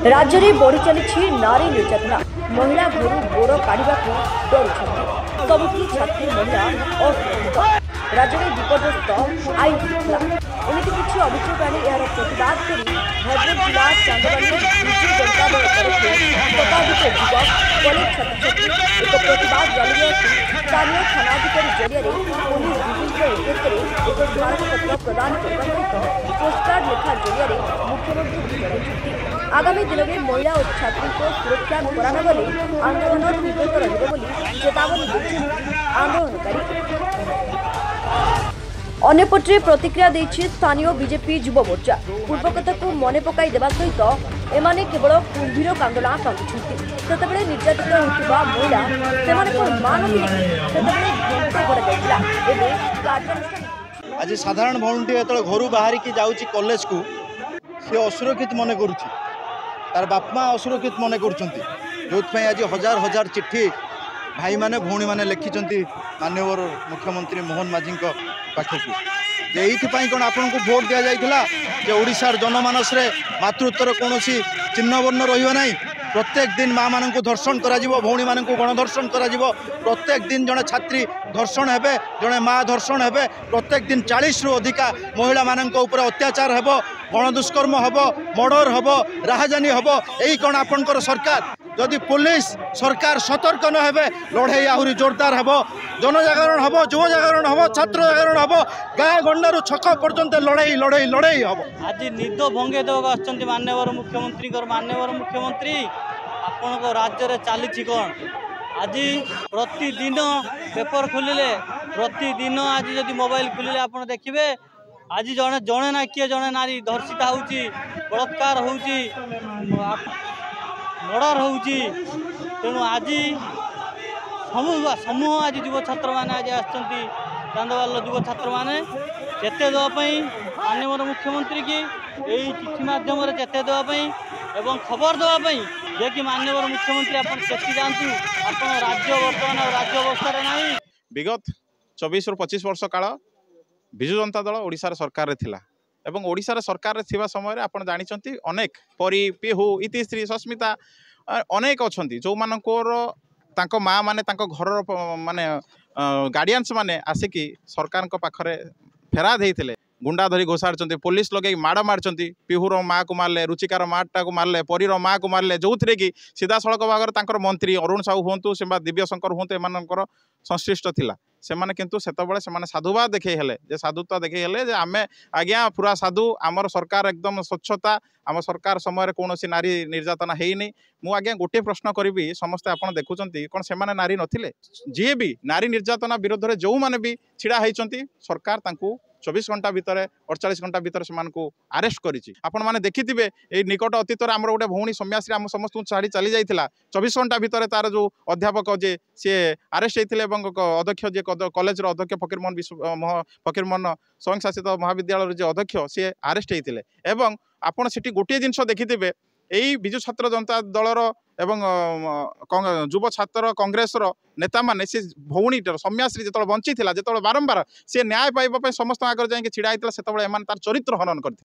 राज्य में बढ़ी चली नारी निर्यातना महिला घर गोड़ काढ़ा डरुंट सबुठी छात्री महिला असुरक्षित राज्य में विपर्यस्त आईन श्रृंखला एमती किसी अभियोग आनी यार प्रतिवाद कर भद्रक जिला चांदबाड़ी विजु जनता दल तरफ शताधिक युवक कॉलेज छात्र छात्री एक प्रतिवाद रैली आसी स्थानीय थानाधिकारी जरिए पुलिस विभिन्न उद्देश्य एक स्मारकपत्र प्रदान करने सहित पोस्टकार्ड लेखा जरिए मुख्यमंत्री जणाइछन्ति आगामी दिन में महिला और छात्री को सुरक्षा करानगले आंदोलन तीव्रतर रही चेतावनी देते आंदोलनकारी। अन्यपटे प्रतिक्रिया देछि स्थानीय बीजेपी युव मोर्चा पूर्व कथा को मन पकाई देवा सहित एमाने केवल कुंभीर कांदोला कांदुछन्ति सेतेबेले निर्यातित होतिबा महिला सेमानक मानवी सेतेबेले घंटे गड़ जाइला एबे कार्यानुष्ठान आज साधारण भौणटी जो घर बाहर की जाऊँगी कॉलेज को सी असुरक्षित मन करुँच तार बापमा असुरक्षित मन कर आज हजार हजार चिट्ठी भाई माने भौणी माने लिखिंट माननीय मुख्यमंत्री मोहन माझी पाखक ये कौन आपन को भोट दि जाइला जे ओडिशार जनमानस रे मातृत्वर कौन चिन्ह वर्ण रहा प्रत्येक दिन माँ मान धर्षण करा भौणी मान गणधर्षण करा प्रत्येक दिन जड़े छात्री धर्षण हेबे जड़े माँ धर्षण हेबे प्रत्येक दिन 40 रु अधिका महिला मान अत्याचार हेब गणदुष्कर्म हेब मर्डर हेब राहजानी हेब यही कौन आपणकर सरकार जदि पुलिस सरकार सतर्क न हेबे लड़ाई आहरी जोरदार हेब जनजागरण हेब युव जागरण हेब छात्र जागरण हेब गाँ गंडारू छक पर्यंत लड़ाई लड़ाई लड़ाई हेब आज निद भंगे देवाक मान्यवर मुख्यमंत्री आपण राज्य में चली कौन आज प्रतिदिन पेपर खोलिले प्रतिदिन आज जदि मोबाइल खोलिले आप देखिए आज जड़े जड़े ना किए जड़े नारी धर्षिता होची बलात्कार होची मर्डर होची तेणु आज समूह आज युव छात्र मैंने आज आसछन्ति चांदवाल युव छात्र मैंने चेते देवाई माननीय मुख्यमंत्री की यही चिठी माध्यम चेते देवाई एवं खबर देवाई जे कि माननीय मुख्यमंत्री आप चेती जातु आप राज्य बर्तमान राज्य अवस्था ना विगत 24 रु 25 वर्ष काल विजु जनता दल ओडिशार सरकार थिला एवं ओडिशार सरकार थिबा समय आपण जानिचंती अनेक परी पिहू इतिश्री सस्मिता अनेक अछंती जो मानकर तांको माँ माने तांको घर माने गार्डियंस माने आसिकी सरकार पाखरे फेरा देइथिले गुंडा धरी घोषाड़ते पुलिस लगे माड़ मार्चंती पिहुर माँ को मारे रुचिकार माटा को मारे परीर माँ को मारे जो थे कि सीधा सड़क भाग मंत्री अरुण साहू हूँ से दिव्यशंकर हूँ एम संश्लिष्ट थिला सेमाने किंतु सेतबेले सेमाने साधुवाद देखै हेले जे साधुता देखै हेले जे आमे आज्ञा पूरा साधु आमर सरकार एकदम स्वच्छता आम सरकार समय कौन नारी निर्यातना है मु आज्ञा गोटे प्रश्न करी समस्ते आपड़ देखुंत कौन से नारी नथिले जी भी नारी निर्यातना विरोध में जो मैंने भी छिड़ा होती सरकार तांकु 24 घंटा भितर 48 घंटा भितर से आरेस्ट करिछि आपण माने देखिथिबे ए निकट अतीत रे हमर गोटे भौणी सौम्याश्री आम समस्त छाड़ी चली जाइथिला 24 घंटा भितर तार जो अध्यापक जे सी आरेस्ट होते अध्यक्ष जे कॉलेज अध्यक्ष फकीरमोहन स्वयं शासित महाविद्यालय जे अध्यक्ष सी आरेस्ट होते एवं आपण सेठी गोटे जिनस देखिथिबे यही विजु छात्र जनता दलर एवं युव छात्र कांग्रेस नेता माने से भौणी सौम्याश्री जो बंची जो बारंबार सी न्याय पाइबा समस्त आगे जाकि छिड़ा होता से तार चरित्र हनन करते।